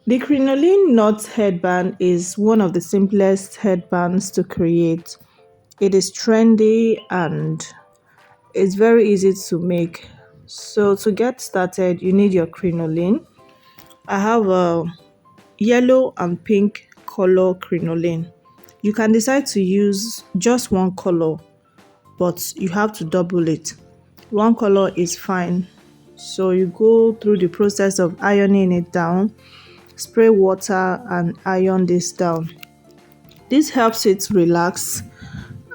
The crinoline knot headband is one of the simplest headbands to create. It is trendy and it's very easy to make. So to get started, you need your crinoline. I have a yellow and pink color crinoline. You can decide to use just one color, but you have to double it. One color is fine. So you go through the process of ironing it down, spray water and iron this down. This helps it relax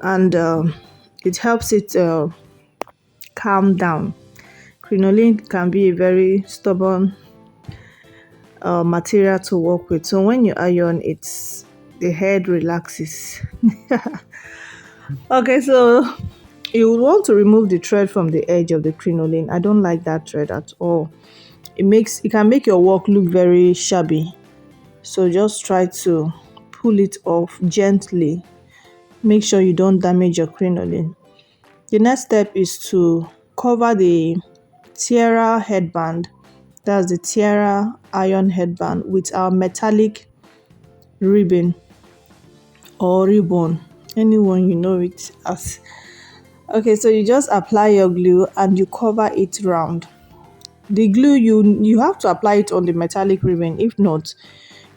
and it helps it calm down. Crinoline can be a very stubborn material to work with. So when you iron, the head relaxes. Okay, so you would want to remove the thread from the edge of the crinoline. I don't like that thread at all. It can make your work look very shabby. So just try to pull it off gently. Make sure you don't damage your crinoline. The next step is to cover the tiara headband, that's the tiara iron headband, with our metallic ribbon or ribbon, anyone you know it as. Okay, so you just apply your glue and you cover it round. The glue, you have to apply it on the metallic ribbon. If not,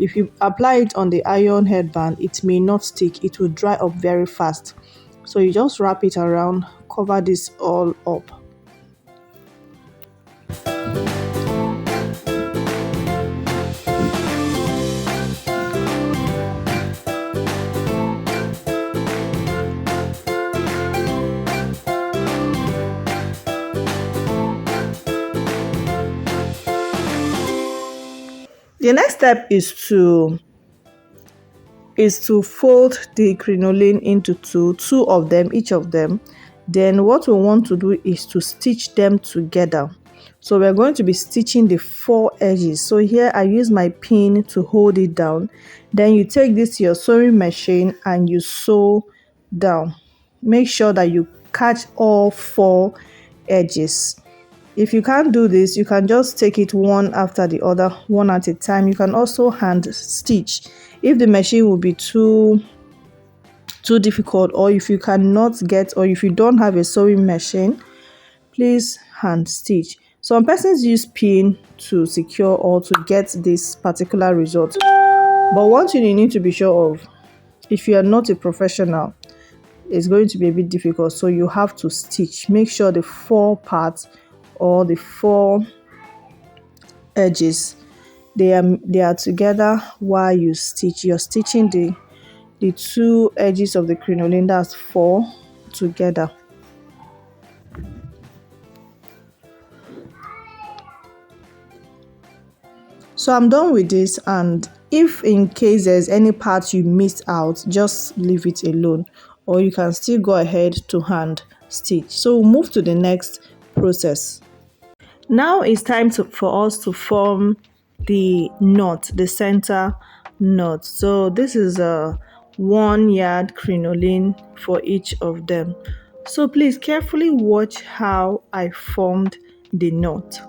if you apply it on the iron headband, it may not stick. It will dry up very fast. So you just wrap it around, cover this all up. The next step is to fold the crinoline into two of them, each of them. Then what we want to do is to stitch them together. So we're going to be stitching the four edges. So here I use my pin to hold it down. Then you take this your sewing machine and you sew down. Make sure that you catch all four edges. If you can't do this, you can just take it one after the other, one at a time. You can also hand stitch if the machine will be too difficult, or if you cannot get, or if you don't have a sewing machine, please hand stitch. Some persons use pin to secure or to get this particular result, but one thing you need to be sure of, if you are not a professional, it's going to be a bit difficult. So you have to stitch. Make sure the four parts or the four edges, they are together while you stitch. You're stitching the two edges of the crinoline, that's four, together. So I'm done with this, and if in case there's any part you missed out, just leave it alone, or you can still go ahead to hand stitch. So we'll move to the next process. Now it's time for us to form the knot, the center knot. So this is a 1 yard crinoline for each of them. So please carefully watch how I formed the knot.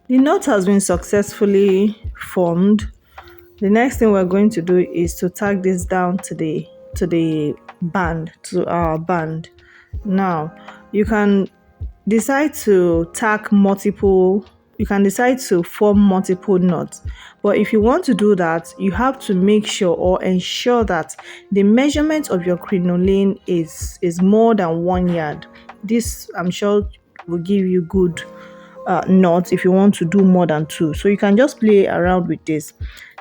The knot has been successfully formed. The next thing we're going to do is to tack this down to the band, to our band. Now, you can decide to decide to form multiple knots. But if you want to do that, you have to make sure or ensure that the measurement of your crinoline is more than 1 yard. This, I'm sure, will give you good knots if you want to do more than 2. So you can just play around with this.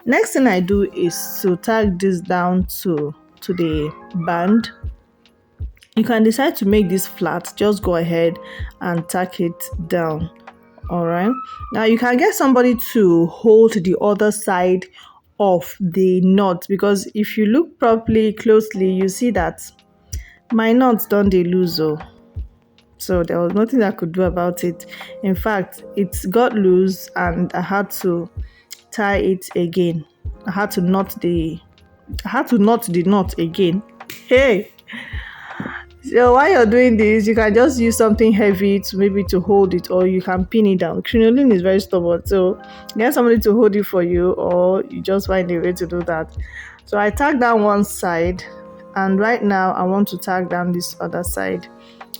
Next thing I do is to tack this down to the band. You can decide to make this flat, just go ahead and tack it down. All right, now you can get somebody to hold the other side of the knot, because if you look properly closely, you see that My knots don't they lose though. So there was nothing I could do about it. In fact, it got loose and I had to tie it again. I had to knot the knot again. Hey, so while you're doing this, you can just use something heavy to maybe to hold it, or you can pin it down. Crinoline is very stubborn, so get somebody to hold it for you, or you just find a way to do that. So I tagged down one side, and right now I want to tag down this other side.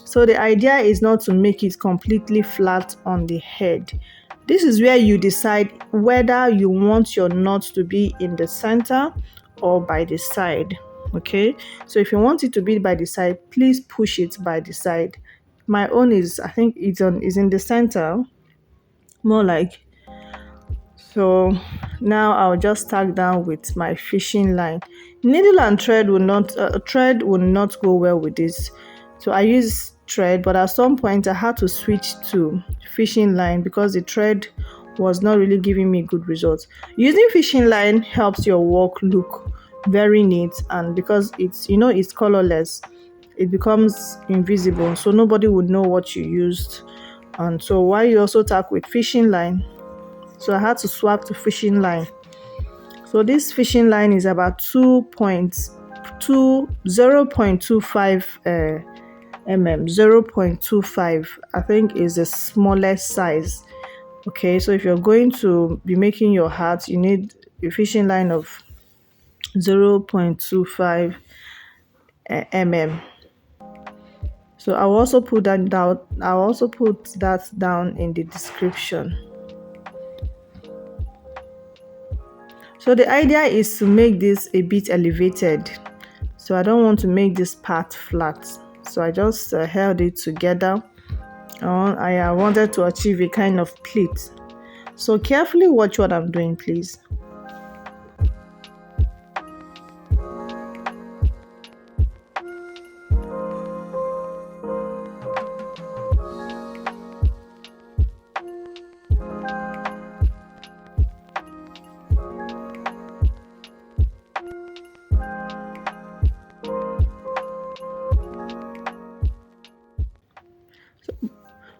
So the idea is not to make it completely flat on the head. This is where you decide whether you want your knot to be in the center or by the side. Okay, so if you want it to be by the side, please push it by the side. My own is, I think is in the center, more like. So now I'll just tag down with my fishing line. Needle and thread will not go well with this. So I use thread, but at some point I had to switch to fishing line because the thread was not really giving me good results. Using fishing line helps your work look very neat, and because it's colorless, it becomes invisible, so nobody would know what you used. And so while you also tag with fishing line, so I had to swap to fishing line. So this fishing line is about 0.25 mm. 0.25 I think is the smallest size. Okay, so if you're going to be making your hat, you need a fishing line of 0.25 mm. So I'll also put that down in the description. So the idea is to make this a bit elevated. So I don't want to make this part flat. So I just held it together. I wanted to achieve a kind of pleat. So carefully watch what I'm doing, please.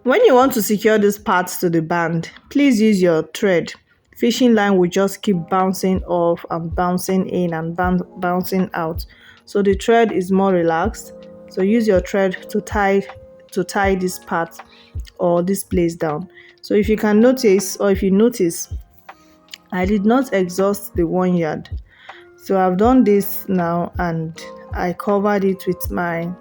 When you want to secure these parts to the band, please use your thread. Fishing line will just keep bouncing off and bouncing in and bouncing out. So the thread is more relaxed. So use your thread to tie this part or this place down. So if you notice, I did not exhaust the 1 yard. So I've done this now and I covered it with my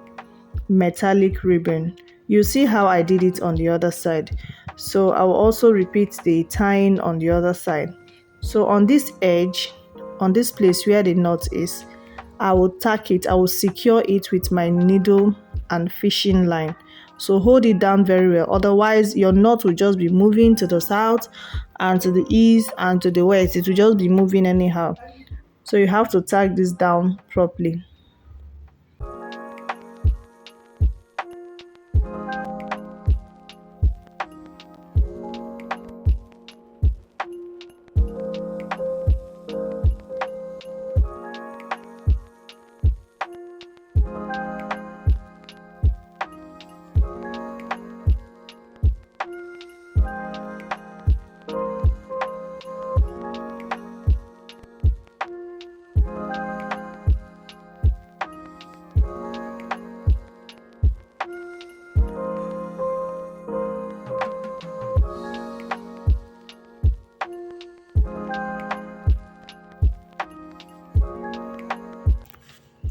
metallic ribbon. You see how I did it on the other side. So I will also repeat the tying on the other side. So on this edge, on this place where the knot is, I will tack it, I will secure it with my needle and fishing line. So hold it down very well, otherwise your knot will just be moving to the south and to the east and to the west. It will just be moving anyhow. So you have to tack this down properly.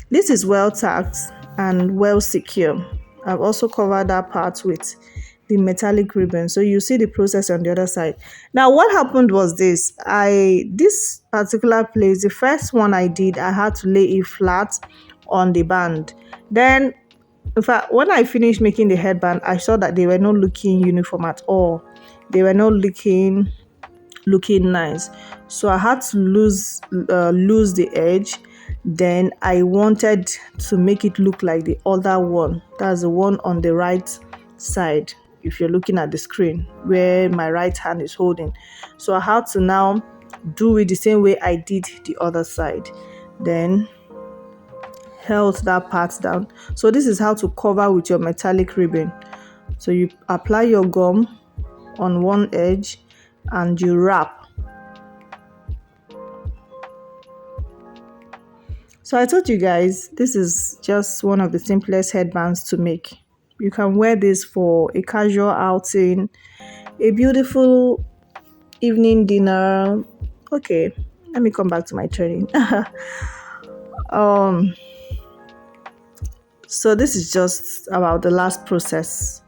This is well tacked and well secure. I've also covered that part with the metallic ribbon, so you see the process on the other side. Now what happened was this particular place, the first one I did, I had to lay it flat on the band. Then in fact, when I finished making the headband, I saw that they were not looking uniform at all. They were not looking nice, so I had to lose the edge. Then I wanted to make it look like the other one, that's the one on the right side, if you're looking at the screen where my right hand is holding. So I had to now do it the same way I did the other side. Then held that part down. So this is how to cover with your metallic ribbon. So you apply your gum on one edge and you wrap. So I told you guys, this is just one of the simplest headbands to make. You can wear this for a casual outing, a beautiful evening dinner. Okay, let me come back to my training. So this is just about the last process.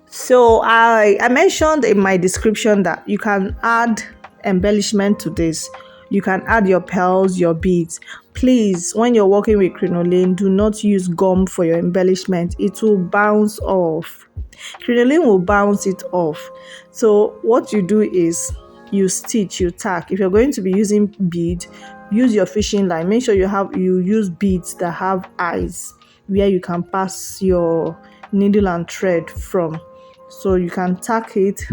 So I mentioned in my description that you can add embellishment to this. You can add your pearls, your beads. Please, when you're working with crinoline, do not use gum for your embellishment. It will bounce off. Crinoline will bounce it off. So what you do is you stitch, you tack. If you're going to be using bead, use your fishing line. Make sure you use beads that have eyes where you can pass your needle and thread from. So you can tack it.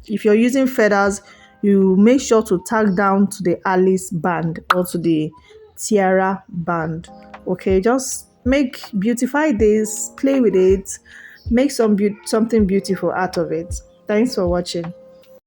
If you're using feathers, you make sure to tack down to the Alice band or to the tiara band. Okay, just beautify this, play with it, make something beautiful out of it. Thanks for watching.